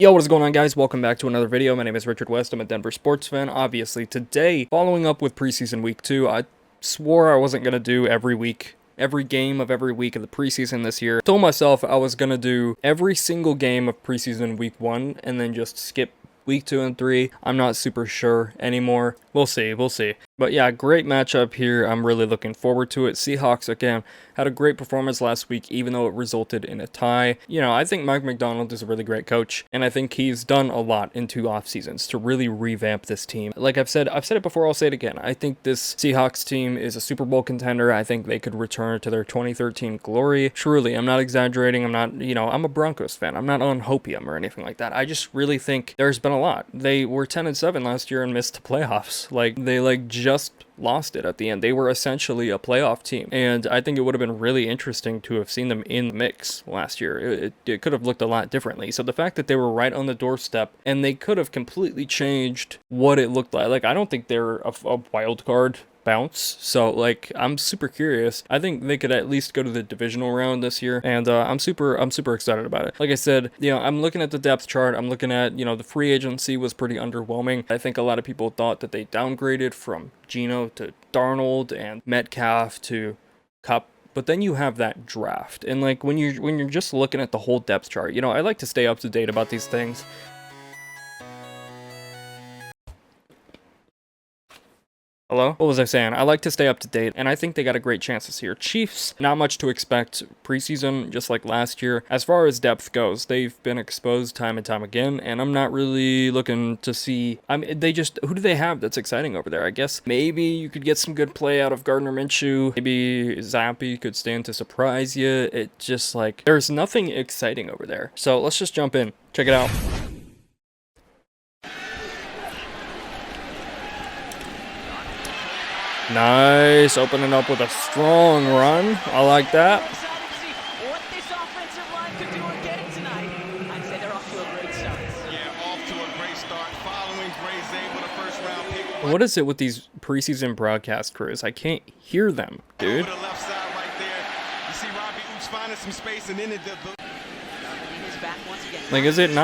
Yo, what is going on, guys? Welcome back to another video. My name is Richard West. I'm a Denver sports fan. Obviously, today, following up with preseason week 2, I swore I wasn't going to do every game of every week of the preseason this year. I told myself I was going to do every single game of preseason week 1 and then just skip week 2 and 3. I'm not super sure anymore. We'll see. But yeah, great matchup here. I'm really looking forward to it. Seahawks, again, had a great performance last week, even though it resulted in a tie. You know, I think Mike Macdonald is a really great coach, and I think he's done a lot in 2 off seasons to really revamp this team. Like I've said it before, I'll say it again. I think this Seahawks team is a Super Bowl contender. I think they could return to their 2013 glory. Truly, I'm not exaggerating. I'm a Broncos fan. I'm not on hopium or anything like that. I just really think there's been a lot. They were 10-7 last year and missed the playoffs. They just lost it at the end. They were essentially a playoff team, and I think it would have been really interesting to have seen them in the mix last year. It could have looked a lot differently. So the fact that they were right on the doorstep and they could have completely changed what it looked like. Like, I don't think they're a wild card bounce, so I'm super curious. I think they could at least go to the divisional round this year, and I'm super excited about it. Like I said, I'm looking at the depth chart. I'm looking at, the free agency was pretty underwhelming. I think a lot of people thought that they downgraded from Geno to Darnold and Metcalf to Cup. But then you have that draft, and when you're just looking at the whole depth chart, I like to stay up to date about these things. Hello? What was I saying? I like to stay up to date, and I think they got a great chance this year. Chiefs, not much to expect preseason, just like last year. As far as depth goes, they've been exposed time and time again, and I'm not really looking to see... who do they have that's exciting over there? I guess maybe you could get some good play out of Gardner Minshew. Maybe Zappy could stand to surprise you. It just, there's nothing exciting over there. So let's just jump in. Check it out. Nice, opening up with a strong run. I like that. What this offensive line could do again tonight. I'd say they're off to a great start. Yeah, off to a great start. Following Ray Zabel, the first round pick. What is it with these preseason broadcast crews? I can't hear them, dude. Over the left side right there. You see Robbie Oops finding some space, and then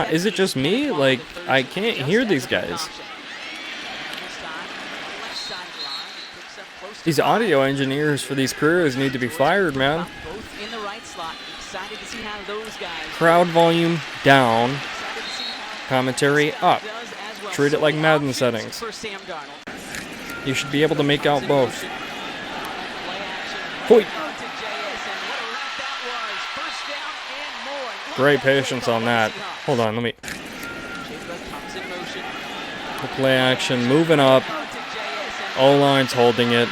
is it just me? I can't hear these guys. These audio engineers for these crews need to be fired, man. Crowd volume down. Commentary up. Treat it like Madden settings. You should be able to make out both. Hoi. Great patience on that. Hold on, let me... The play action moving up. O-line's holding it.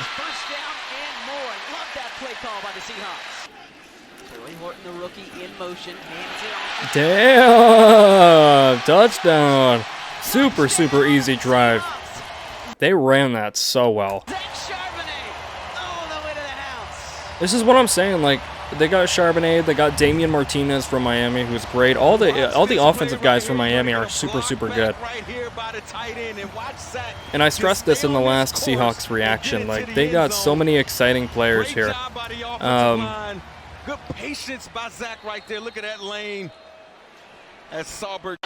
Damn! Touchdown! Super easy drive. They ran that so well. This is what I'm saying, they got Charbonnet, they got Damian Martinez from Miami, who's great. All the offensive guys from Miami are super good. And I stressed this in the last Seahawks reaction, they got so many exciting players here. Good patience by Zach right there. Look at that lane. As Saubert.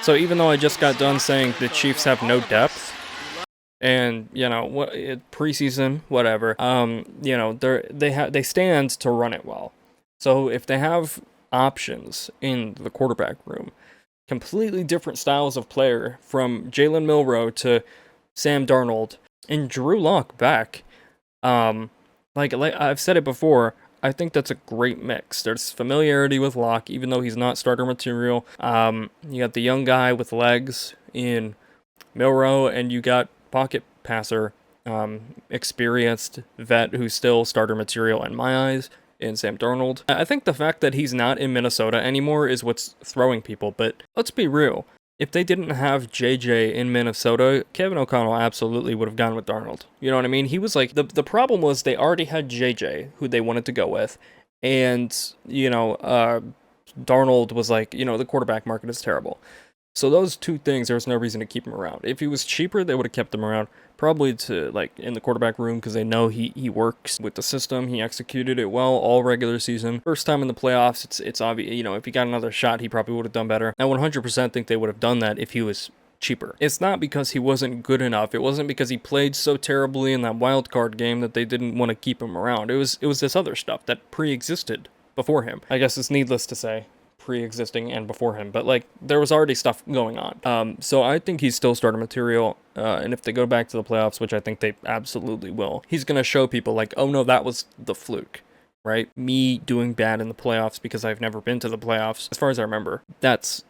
So even though I just got done saying the Chiefs have no depth, and preseason, whatever, they stand to run it well. So if they have options in the quarterback room, completely different styles of player from Jalen Milroe to Sam Darnold and Drew Lock back. Like I've said it before, I think that's a great mix. There's familiarity with Lock, even though he's not starter material. You got the young guy with legs in Milroe, and you got pocket passer, experienced vet who's still starter material in my eyes in Sam Darnold. I think the fact that he's not in Minnesota anymore is what's throwing people, but let's be real. If they didn't have JJ in Minnesota, Kevin O'Connell absolutely would have gone with Darnold. You know what I mean? He was the problem was they already had JJ, who they wanted to go with, and, Darnold was the quarterback market is terrible. So those two things, there's no reason to keep him around. If he was cheaper, they would have kept him around, probably to, like, in the quarterback room, because they know he works with the system. He executed it well all regular season. First time in the playoffs, it's obvious, you know, if he got another shot, he probably would have done better. I 100% think they would have done that if he was cheaper. It's not because he wasn't good enough. It wasn't because he played so terribly in that wild card game that they didn't want to keep him around. It was this other stuff that pre-existed before him. I guess it's needless to say, pre-existing and before him, but like there was already stuff going on. So I think he's still starter material, and if they go back to the playoffs, which I think they absolutely will, he's gonna show people like, oh no, that was the fluke, right? Me doing bad in the playoffs because I've never been to the playoffs, as far as I remember. That's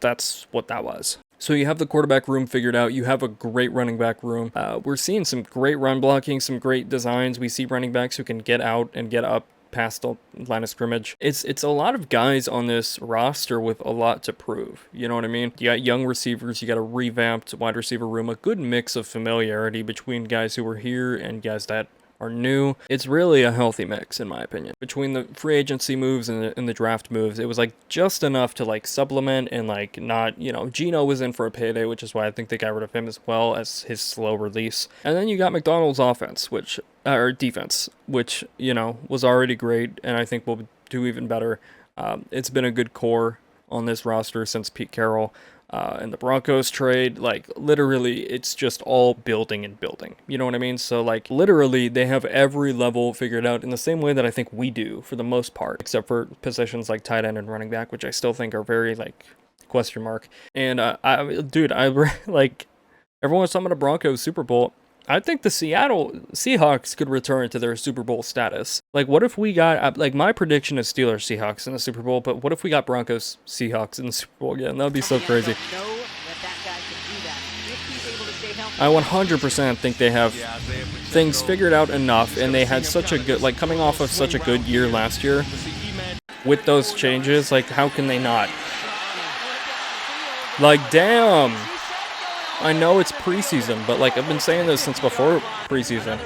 what that was. So you have the quarterback room figured out. You have a great running back room. We're seeing some great run blocking, some great designs. We see running backs who can get out and get up past the line of scrimmage. It's a lot of guys on this roster with a lot to prove. You know what I mean? You got young receivers, you got a revamped wide receiver room, a good mix of familiarity between guys who were here and guys that are new. It's really a healthy mix, in my opinion. Between the free agency moves and the draft moves, it was like just enough to like supplement and like not, you know, Geno was in for a payday, which is why I think they got rid of him as well as his slow release. And then you got McDonald's offense, or defense, which, you know, was already great and I think will do even better. It's been a good core on this roster since Pete Carroll. And the Broncos trade, like literally it's just all building and building, you know what I mean? So like literally they have every level figured out in the same way that I think we do for the most part, except for positions like tight end and running back, which I still think are very like question mark. And I like everyone's talking about a Broncos Super Bowl. I think the Seattle Seahawks could return to their Super Bowl status. Like, what if we got, like, my prediction is Steelers Seahawks in the Super Bowl, but what if we got Broncos Seahawks in the Super Bowl again? That would be so crazy. I 100% think they have things figured out enough, and they had such a good, like, coming off of such a good year last year, with those changes, like, how can they not? Like, damn! I know it's preseason, but like I've been saying this since before preseason.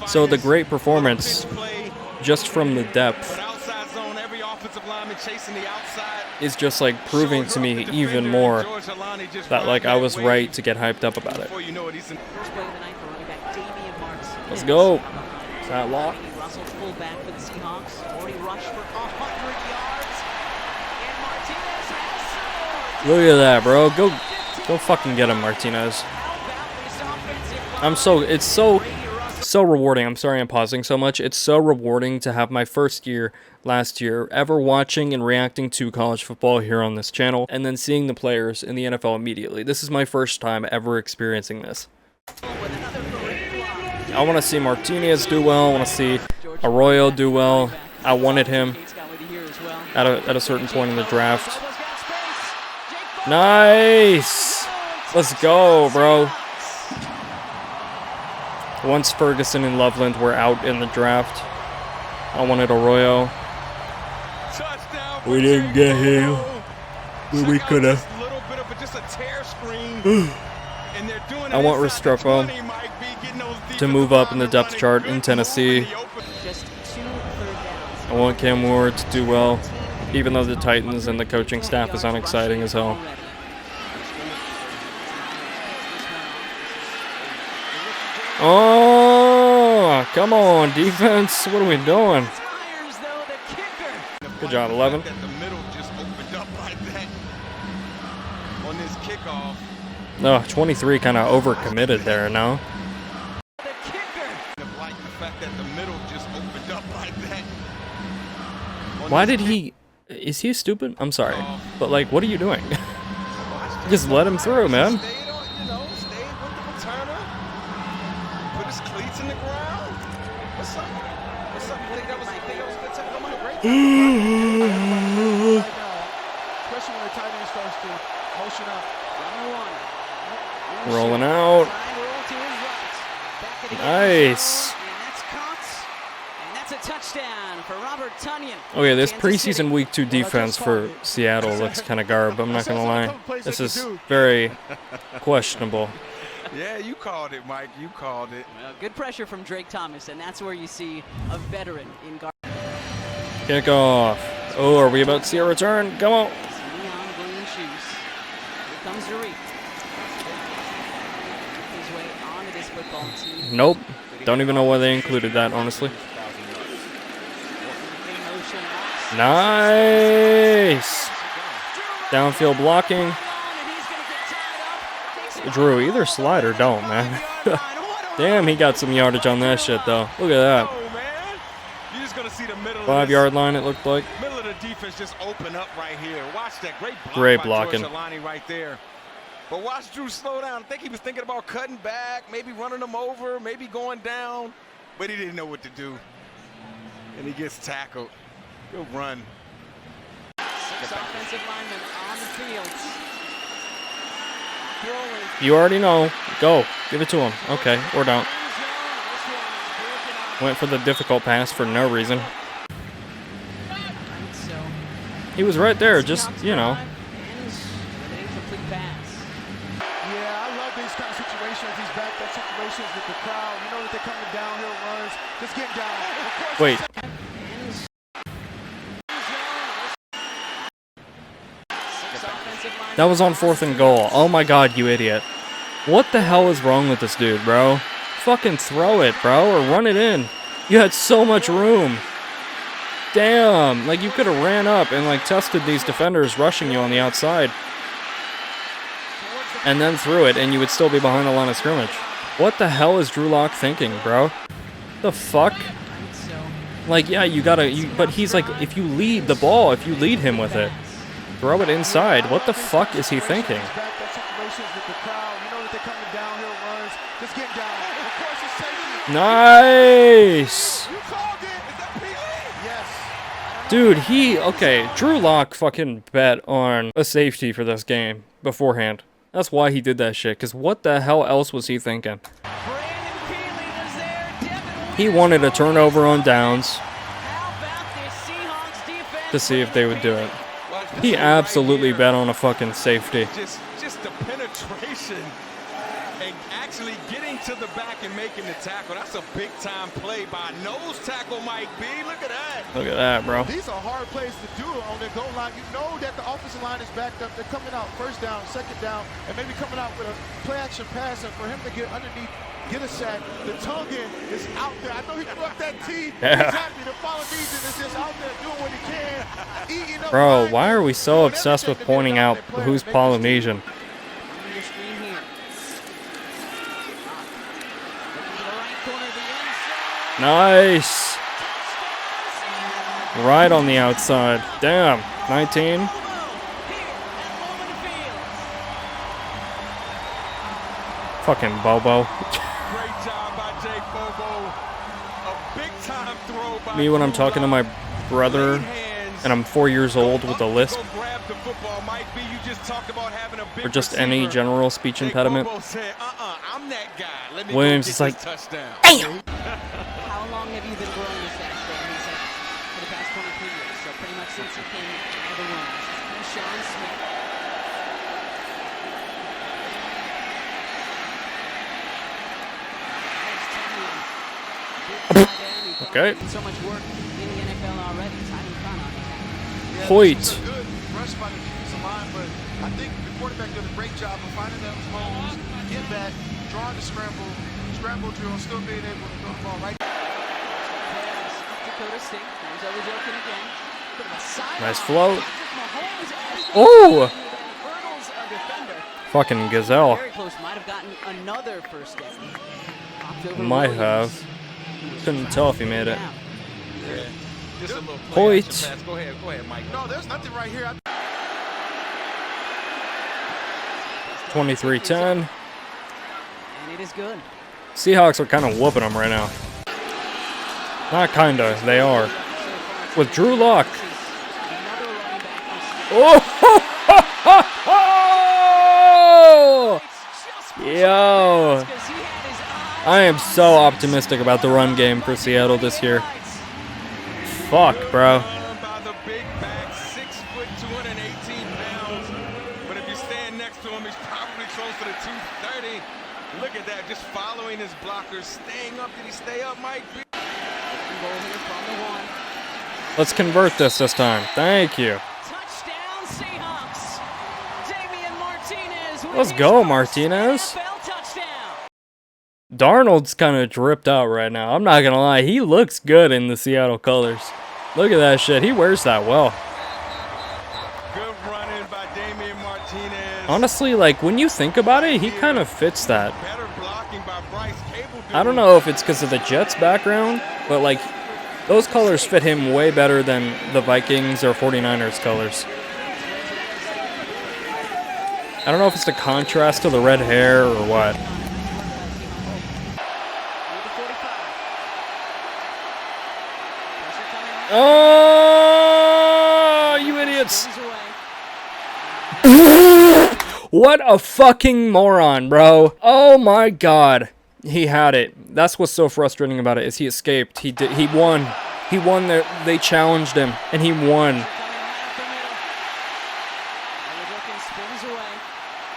So the great performance, just from the depth, is just like proving to me even more that like I was right to get hyped up about it. Let's go. Is that lock? Look at that, bro. Go fucking get him, Martinez. It's so rewarding. I'm sorry I'm pausing so much. It's so rewarding to have my first year last year ever watching and reacting to college football here on this channel, and then seeing the players in the NFL immediately. This is my first time ever experiencing this. I want to see Martinez do well. I want to see Arroyo do well. I wanted him at a certain point in the draft. Nice! Let's go, bro. Once Ferguson and Loveland were out in the draft, I wanted Arroyo. We didn't get him, but we could have. I want Restrepo to move up in the depth chart in Tennessee. I want Cam Ward to do well, even though the Titans and the coaching staff is unexciting as hell. Oh, come on, defense. What are we doing? Good job, 11. No, 23 kind of overcommitted there, no? Why did he... Is he stupid? I'm sorry. But, like, what are you doing? Just let him through, man. Rolling out. Nice. Okay, this preseason week 2 defense for Seattle looks kind of garb, I'm not going to lie. This is very questionable. Yeah, you called it, Mike. You called it. Well, good pressure from Drake Thomas, and that's where you see a veteran in guard. Kick off. Oh, are we about to see a return? Come on. Neon green shoes. Here comes Derek. His way onto this football team. Nope. Don't even know why they included that, honestly. Nice. Downfield blocking. Drew, either slide or don't, man. Damn, he got some yardage on that shit, though. Look at that. 5-yard line, it looked like. Middle of the defense just open up right here. Watch that great block Great by blocking. George Alani right there. But watch Drew slow down. I think he was thinking about cutting back, maybe running him over, maybe going down, but he didn't know what to do. And he gets tackled. Good run. 6 offensive linemen on the field. You already know. Go. Give it to him. Okay, or don't. Went for the difficult pass for no reason. He was right there, just, you know. Yeah, I love these kind of situations, these backed up situations with the crowd. You know that they're coming downhill runs. Just get down. Wait. That was on 4th and goal. Oh my god, you idiot. What the hell is wrong with this dude, bro? Fucking throw it, bro, or run it in. You had so much room. Damn, like you could have ran up and like tested these defenders rushing you on the outside. And then threw it and you would still be behind the line of scrimmage. What the hell is Drew Lock thinking, bro? The fuck? Like, yeah, you gotta, but he's like, if you lead the ball, if you lead him with it, throw it inside. What the fuck is he thinking? Nice! Dude, okay, Drew Lock fucking bet on a safety for this game beforehand. That's why he did that shit, because what the hell else was he thinking? He wanted a turnover on downs to see if they would do it. He absolutely bet on a fucking safety. Just the penetration and actually getting to the back and making the tackle. That's a big time play by nose tackle, Mike B. Look at that. Look at that, bro. These are hard plays to do on their goal line. You know that the offensive line is backed up. They're coming out first down, second down, and maybe coming out with a play action pass. And for him to get underneath, get a sack, the tongue in is out there. I know he threw up that T. Yeah. He's happy. The Polynesian is just out there doing what he can. Eating up Bro, line. why are we so obsessed with pointing out who's Polynesian? Nice. Right on the outside. Damn. 19. Fucking Bobo. Great job by Jake Bobo. A big time throw by Me when I'm talking to my brother and I'm 4 years old with a lisp, or just any general speech impediment, Williams is like, How long have you been growing this back? He's like, for the past 23 years, so pretty much since he came out of the womb. Sean Smith. okay. So much work in the NFL already. Timing fun on it. Hoyt. Good rush by the defensive line, but I think the quarterback did a great job of finding those holes, get back, drawing the scramble drill, still being able to throw the ball right. Dakota State comes over joking again. Nice float. Oh! Fucking gazelle. Very close. Might have gotten another first down. Might have. Couldn't tell if he made it. Yeah, just a little Hoyt. Go ahead, Mike. No, there's nothing right here. 23-10. And it is good. Seahawks are kind of whooping them right now. Not kinda, they are. With Drew Lock. Oh! Yo! I am so optimistic about the run game for Seattle this year. Fuck, bro. By the big back, 6 foot, 218 pounds. But if you stand next to him, he's probably closer to 230. Look at that, just following his blockers, staying up. Did he stay up, Mike? Goal here from the one. Let's convert this time. Thank you. Touchdown Seahawks. Damian Martinez with Let's his go, first Martinez. NFL touchdown. Darnold's kind of dripped out right now. I'm not going to lie. He looks good in the Seattle colors. Look at that shit. He wears that well. Good running by Damian Martinez. Honestly, like, when you think about it, he kind of fits that. Better blocking by Bryce Cable. I don't know if it's because of the Jets background, but, like, those colors fit him way better than the Vikings or 49ers colors. I don't know if it's the contrast to the red hair or what. Oh, you idiots. What a fucking moron, bro. Oh my god. He had it. That's what's so frustrating about it, is he escaped. He won. He won there. They challenged him and he won.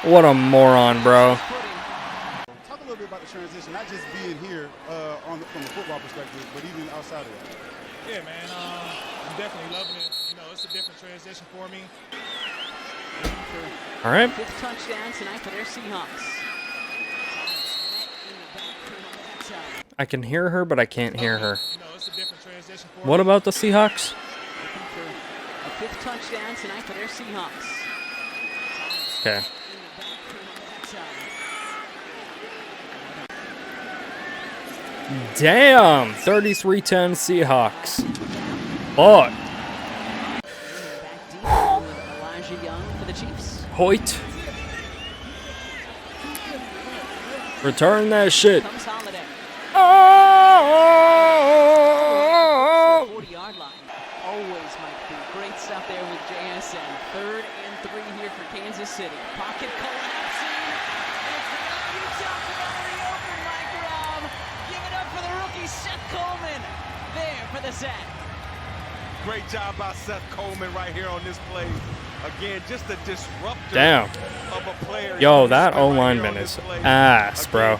What a moron, bro. Talk a little bit about the transition, not just being here from the football perspective, but even outside of that. Yeah, man, I'm definitely loving it. You know, it's a different transition for me. All right. Fifth touchdown tonight for their Seahawks. I can hear her, but I can't hear her. You know, it's a different transition for What me. about the Seahawks? A fifth touchdown tonight for their Seahawks. Okay. Damn, 33-10 Seahawks. Fuck. Elijah Young for the Chiefs. Hoyt. Return that shit. Comes Holiday. Oh! 40-yard line. Always might be great stuff there with JSN. 3rd and 3 here for Kansas City. Pocket collapsing. It's very open, Mike Robb. Give it up for the rookie Seth Coleman. There for the sack. Great job by Seth Coleman right here on this play. Again, just a disruptor Damn. of a player. Yo, that O-lineman is ass, bro.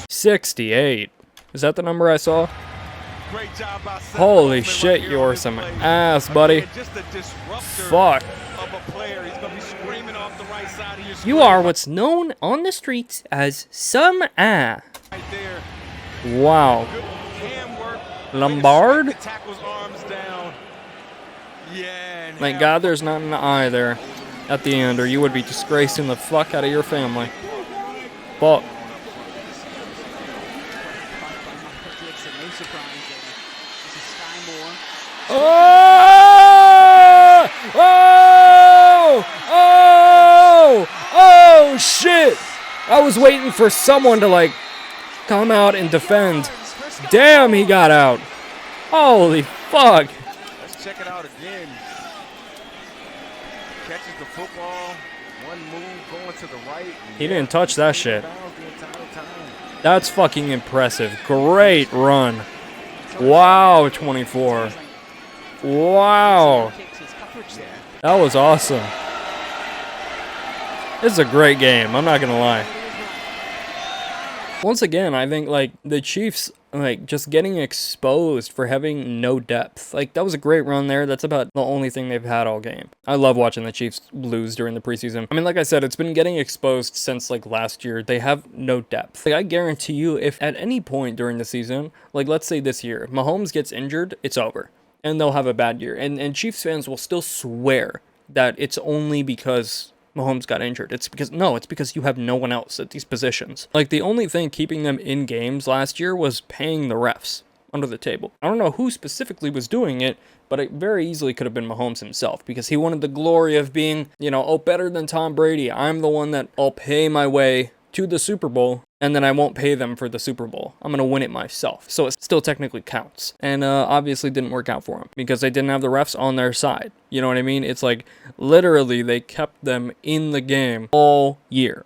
68. Is that the number I saw? Great job by Seth Holy Coleman shit, right here you're on this some play. ass, buddy. Again, just a disruptor Fuck. of a player. He's going to be screaming off the right side of your screen. You are what's known on the streets as some Right there. Wow. Good hand work. Lombard? The tackle's arms down. Yeah. and Thank have- God there's not an eye there at the end, or you would be disgracing the fuck out of your family. Fuck. No surprise there. This is Sky Moore. Oh! Oh! Oh! Oh, shit! I was waiting for someone to, like, come out and defend. Damn, he got out. Holy fuck. Let's check it out again. Catches the football. One move going to the right. He didn't touch that shit. Bounds the entire time. That's fucking impressive. Great run. Wow, 24. Wow. Kicks his coverage there. That was awesome. This is a great game. I'm not going to lie. Once again, I think, like, the Chiefs, like, just getting exposed for having no depth. Like, that was a great run there. That's about the only thing they've had all game. I love watching the Chiefs lose during the preseason. I mean, like I said, it's been getting exposed since, like, last year. They have no depth. Like, I guarantee you, if at any point during the season, like, let's say this year, Mahomes gets injured, it's over. And they'll have a bad year. And Chiefs fans will still swear that it's only because Mahomes got injured. It's because you have no one else at these positions. Like, the only thing keeping them in games last year was paying the refs under the table. I don't know who specifically was doing it, but it very easily could have been Mahomes himself, because he wanted the glory of being, you know, oh, better than Tom Brady. I'm the one that I'll pay my way to the Super Bowl, and then I won't pay them for the Super Bowl. I'm going to win it myself. So it still technically counts. And obviously didn't work out for him because they didn't have the refs on their side. You know what I mean? It's like literally they kept them in the game all year.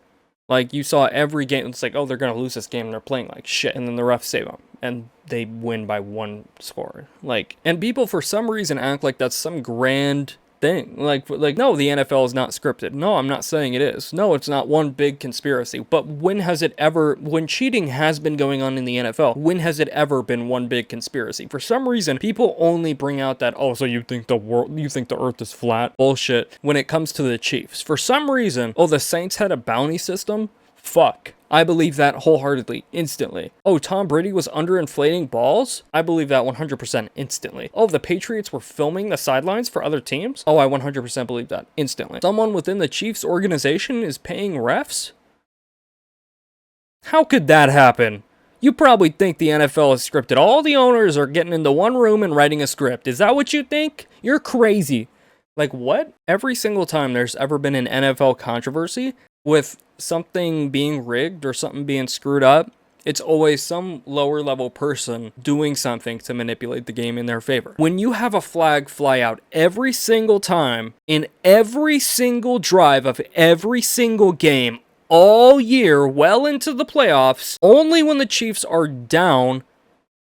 Like, you saw every game. It's like, oh, they're going to lose this game and they're playing like shit. And then the refs save them. And they win by one score. Like, and people for some reason act like that's some grand thing. Like no, the NFL is not scripted. No, I'm not saying it is. No, it's not one big conspiracy. But when cheating has been going on in the NFL, when has it ever been one big conspiracy? For some reason, people only bring out that, oh, so you think the earth is flat bullshit when it comes to the Chiefs. For some reason, oh, the Saints had a bounty system? Fuck. I believe that wholeheartedly, instantly. Oh, Tom Brady was underinflating balls? I believe that 100% instantly. Oh, the Patriots were filming the sidelines for other teams? Oh, I 100% believe that instantly. Someone within the Chiefs organization is paying refs? How could that happen? You probably think the NFL is scripted. All the owners are getting into one room and writing a script. Is that what you think? You're crazy. Like, what? Every single time there's ever been an NFL controversy with something being rigged or something being screwed up, it's always some lower level person doing something to manipulate the game in their favor. When you have a flag fly out every single time in every single drive of every single game all year, well into the playoffs, only when the Chiefs are down,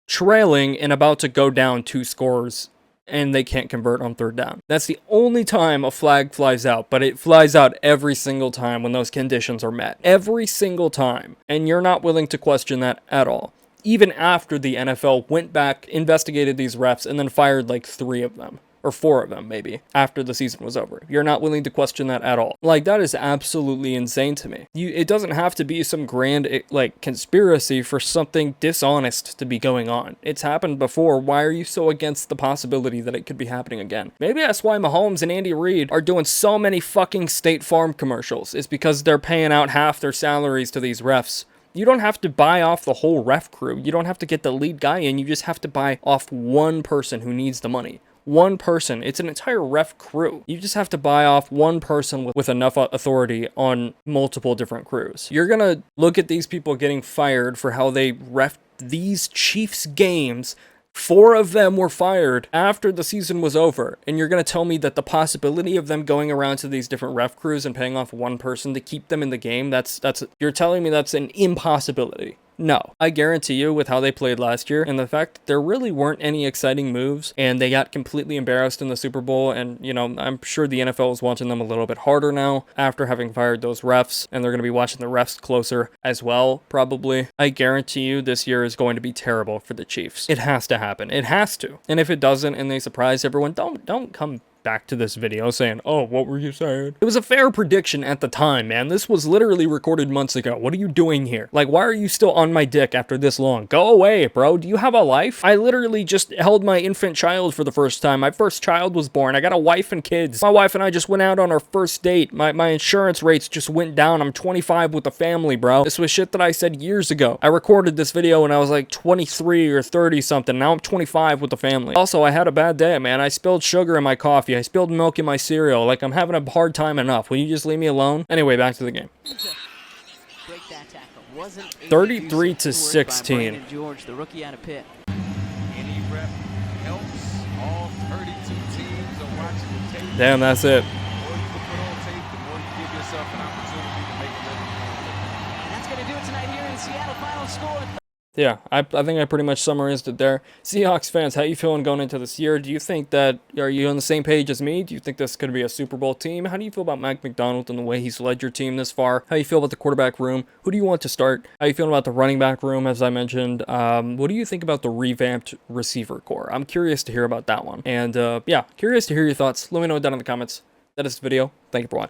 trailing, and about to go down 2 scores, and they can't convert on 3rd down. That's the only time a flag flies out, but it flies out every single time when those conditions are met. Every single time. And you're not willing to question that at all. Even after the NFL went back, investigated these refs, and then fired like 3 of them. Or 4 of them, maybe, after the season was over. You're not willing to question that at all. Like, that is absolutely insane to me. It doesn't have to be some grand, like, conspiracy for something dishonest to be going on. It's happened before. Why are you so against the possibility that it could be happening again? Maybe that's why Mahomes and Andy Reid are doing so many fucking State Farm commercials. It's because they're paying out half their salaries to these refs. You don't have to buy off the whole ref crew. You don't have to get the lead guy in. You just have to buy off one person who needs the money. One person. It's an entire ref crew. You just have to buy off one person with enough authority on multiple different crews. You're gonna look at these people getting fired for how they ref these Chiefs games. 4 of them were fired after the season was over, and you're going to tell me that the possibility of them going around to these different ref crews and paying off one person to keep them in the game, you're telling me that's an impossibility. No, I guarantee you with how they played last year and the fact that there really weren't any exciting moves and they got completely embarrassed in the Super Bowl, and you know, I'm sure the NFL is watching them a little bit harder now after having fired those refs, and they're going to be watching the refs closer as well, probably. I guarantee you this year is going to be terrible for the Chiefs. It has to happen. It has to. And if it doesn't and they surprise everyone, don't come back to this video saying, oh, what were you saying? It was a fair prediction at the time, man. This was literally recorded months ago. What are you doing here? Like, why are you still on my dick after this long? Go away, bro. Do you have a life? I literally just held my infant child for the first time. My first child was born. I got a wife and kids. My wife and I just went out on our first date. My insurance rates just went down. I'm 25 with a family, bro. This was shit that I said years ago. I recorded this video when I was like 23 or 30 something. Now I'm 25 with a family. Also, I had a bad day, man. I spilled sugar in my coffee. I spilled milk in my cereal. Like, I'm having a hard time enough. Will you just leave me alone? Anyway, back to the game. 33 to 16. George, the rookie out of Pitt. Any rep helps. All 32 teams are watching the tape. Damn, that's it. The more you can put on tape, the more you give yourself an opportunity to make a living. And that's going to do it tonight here in Seattle. Final score. Yeah, I think I pretty much summarized it there. Seahawks fans, how you feeling going into this year? Do you think that, are you on the same page as me? Do you think this could be a Super Bowl team? How do you feel about Mike McDonald and the way he's led your team this far? How do you feel about the quarterback room? Who do you want to start? How you feeling about the running back room, as I mentioned? What do you think about the revamped receiver core? I'm curious to hear about that one. And yeah, curious to hear your thoughts. Let me know down in the comments. That is the video. Thank you for watching.